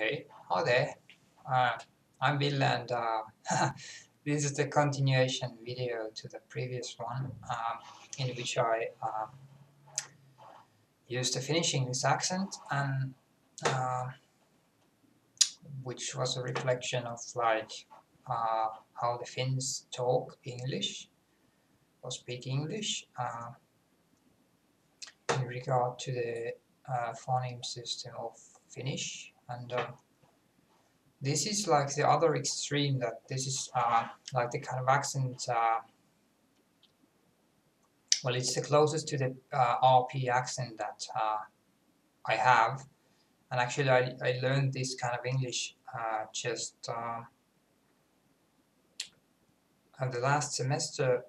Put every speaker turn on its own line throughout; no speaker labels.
Okay, hi there. I'm Bill, and this is the continuation video to the previous one, in which I used the Finnish English accent, and which was a reflection of how the Finns talk English or speak English in regard to the phoneme system of Finnish, and this is like the other extreme, that this is like the kind of accent, well, it's the closest to the RP accent that I have. And actually I learned this kind of English just the last semester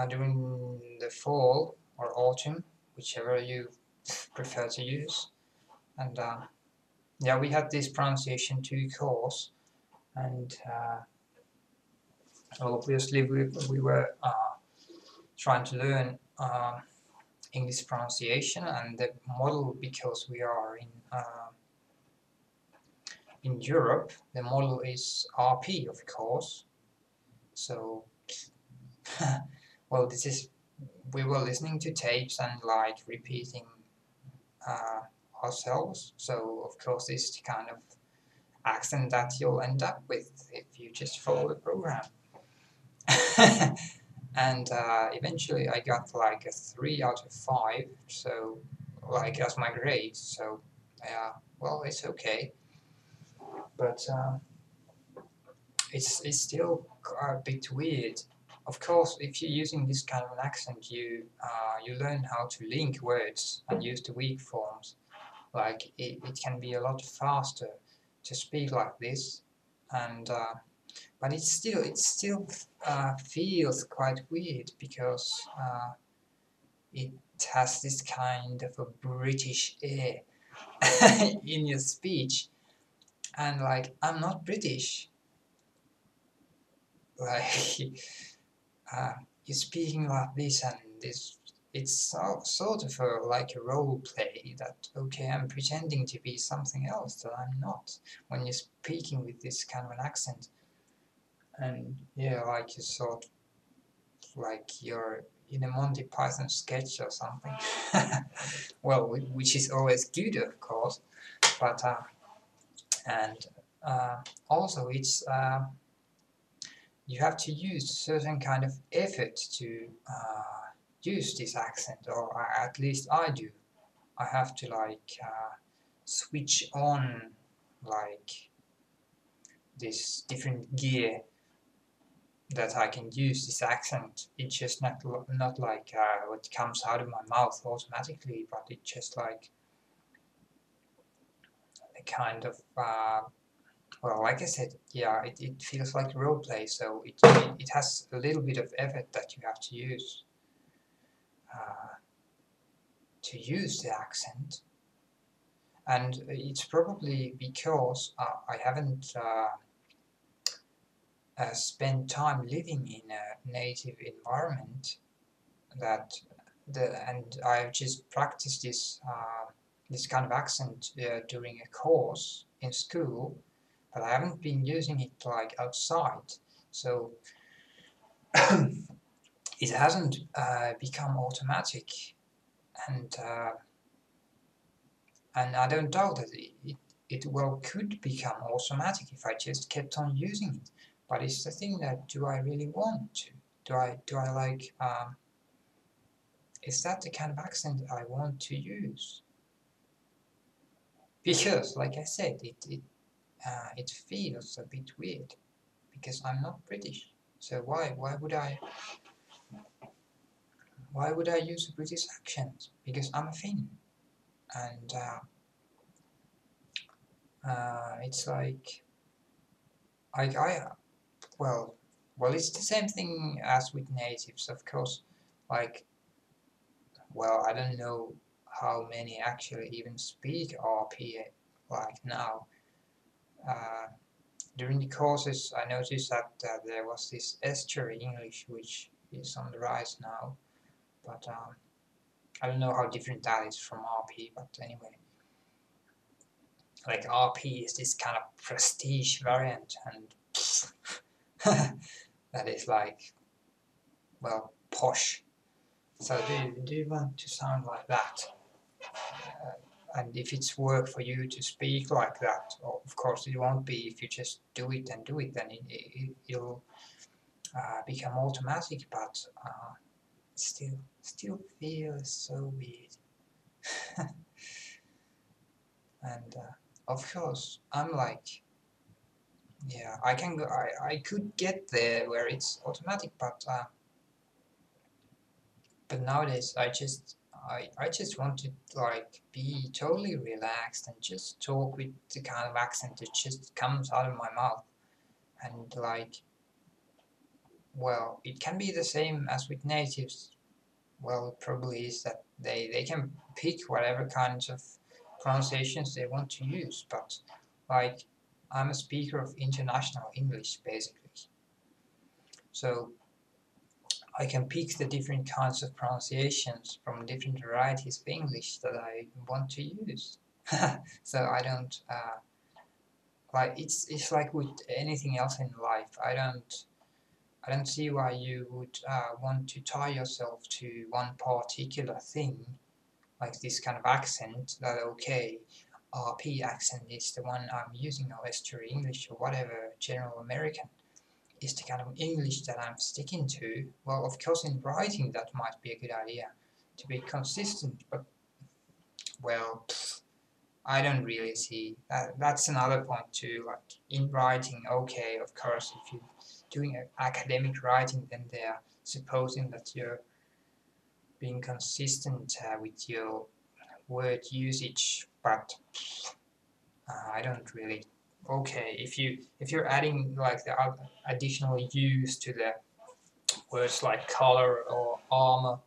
during the fall or autumn, whichever you prefer to use. And yeah, we had this pronunciation 2 course, and obviously we were trying to learn English pronunciation and the model, because we are in Europe. The model is RP, of course. So well, this is, we were listening to tapes and like repeating ourselves. So of course this is the kind of accent that you'll end up with if you just follow the program. And eventually I got like a 3 out of 5, so like as my grade. So yeah, well, it's okay, but it's still a bit weird. Of course, if you're using this kind of an accent, you learn how to link words and use the weak forms. Like it can be a lot faster to speak like this, and but it still feels quite weird, because it has this kind of a British air in your speech, and like, I'm not British. Like you're speaking like this, and this, it's sort of like a role play, that okay, I'm pretending to be something else that I'm not, when you're speaking with this kind of an accent. And yeah, like you sort of like you're in a Monty Python sketch or something. Well, which is always good, of course, but and also it's you have to use certain kind of effort to use this accent, or at least I do. I have to like switch on like this different gear that I can use this accent. It's just not like what comes out of my mouth automatically, but it's just like a kind of well, like I said, yeah, it feels like role play, so it has a little bit of effort that you have to use the accent. And it's probably because I haven't spent time living in a native environment, that and I've just practiced this kind of accent during a course in school, but I haven't been using it like outside, so it hasn't become automatic, and I don't doubt that it well could become automatic if I just kept on using it. But it's the thing that, do I really want to? Do I like? Is that the kind of accent I want to use? Because, like I said, it feels a bit weird, because I'm not British. So why would I use a British accent? Because I'm a Finn, and it's like I well, it's the same thing as with natives, of course. Like, well, I don't know how many actually even speak RP like now. Uh, During the courses, I noticed that there was this estuary English, which is on the rise now, but I don't know how different that is from RP, but anyway. like RP is this kind of prestige variant, and that is like, well, posh. So do you want to sound like that? And if it's work for you to speak like that, of course it won't be. If you just do it and do it, then it'll become automatic. But still feels so weird. And of course, I'm like, yeah, I can go. I could get there where it's automatic, but nowadays I just want to like be totally relaxed and just talk with the kind of accent that just comes out of my mouth. And like, well, it can be the same as with natives. Well, it probably is that they can pick whatever kinds of pronunciations they want to use, but like, I'm a speaker of international English basically, so I can pick the different kinds of pronunciations from different varieties of English that I want to use. So I don't like, it's like with anything else in life. I don't see why you would want to tie yourself to one particular thing, like this kind of accent, that okay, RP accent is the one I'm using, or estuary English, or whatever, general American is the kind of English that I'm sticking to. Well, of course in writing that might be a good idea, to be consistent, but well, I don't really see that. That's another point too, like in writing, okay, of course, if you're doing academic writing, then they're supposing that you're being consistent with your word usage, but I don't really. Okay, if you're adding like the additional use to the words like color or armor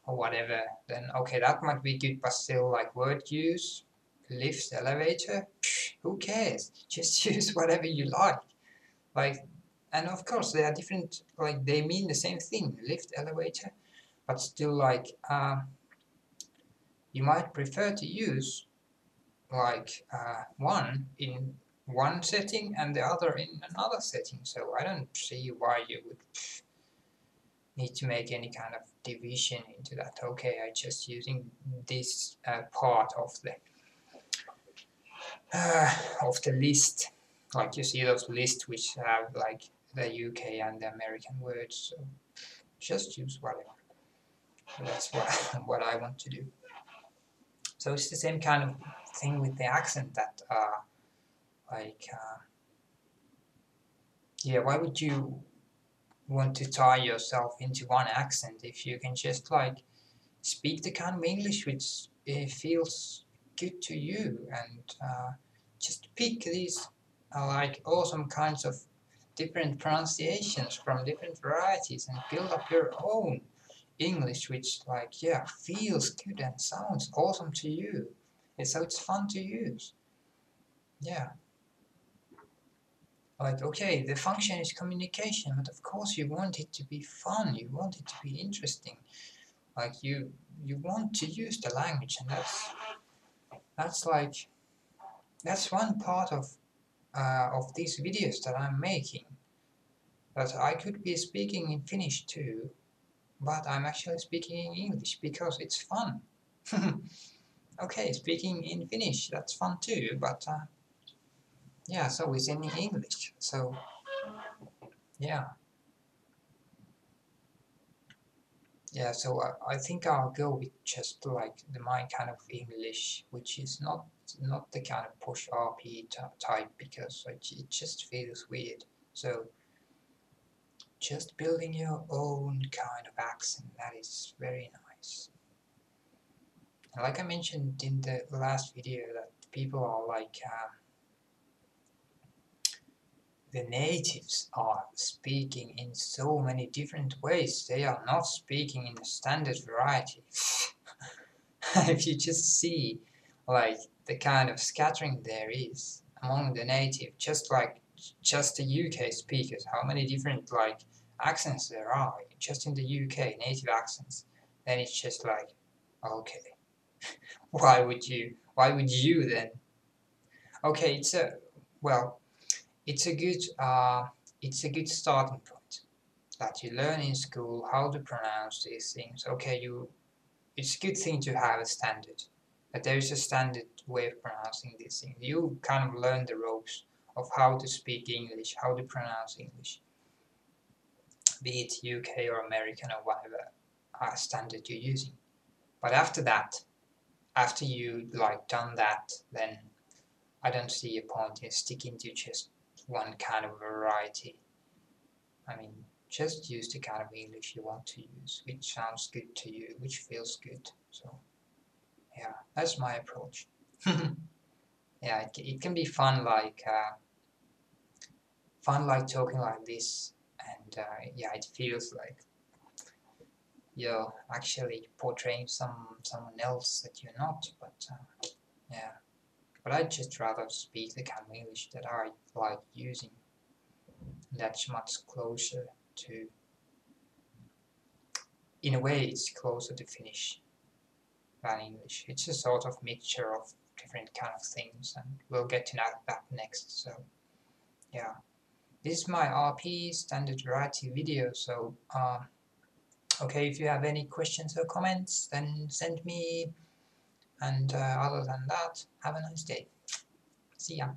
or whatever, then okay, that might be good, but still, like word use, lift, elevator, who cares? Just use whatever you like. Like, and of course they are different, like they mean the same thing, lift, elevator, but still like you might prefer to use like one in one setting and the other in another setting. So I don't see why you would need to make any kind of division into that. Okay, I just using this part of the list, like you see those lists which have like the UK and the American words. So just use whatever. So that's what what I want to do. So it's the same kind of thing with the accent, that like yeah, why would you want to tie yourself into one accent if you can just like speak the kind of English which feels good to you, and just pick these like awesome kinds of different pronunciations from different varieties and build up your own English which like, yeah, feels good and sounds awesome to you, and so it's fun to use. Yeah, like, okay, the function is communication, but of course you want it to be fun, you want it to be interesting, like you want to use the language, and that's like, that's one part of these videos that I'm making, that I could be speaking in Finnish too, but I'm actually speaking in English because it's fun. Okay, speaking in Finnish, that's fun too, but yeah, so it's in English, so yeah. Yeah, so I think I'll go with just like my kind of English, which is not the kind of push RP type, because it just feels weird. So just building your own kind of accent, that is very nice. And like I mentioned in the last video, that people are like, the natives are speaking in so many different ways. They are not speaking in a standard variety. If you just see like the kind of scattering there is among the native, just like just the UK speakers, how many different like accents there are just in the UK, native accents, then it's just like, okay, why would you then Okay, well, it's a good starting point that you learn in school how to pronounce these things. Okay, it's a good thing to have a standard, that there is a standard way of pronouncing these things. You kind of learn the ropes of how to speak English, how to pronounce English, be it UK or American or whatever standard you're using. But after that, after you like done that, then I don't see a point in sticking to just one kind of variety. I mean, just use the kind of English you want to use, which sounds good to you, which feels good. So yeah, that's my approach. Yeah, it can be fun like talking like this, and yeah, it feels like you're actually portraying someone else that you're not. But yeah, but I'd just rather speak the kind of English that I like using. That's much closer to, in a way, it's closer to Finnish than English. It's a sort of mixture of different kind of things, and we'll get to that next. So yeah, this is my RP standard variety video. So okay, if you have any questions or comments, then send me. And other than that, have a nice day. See ya.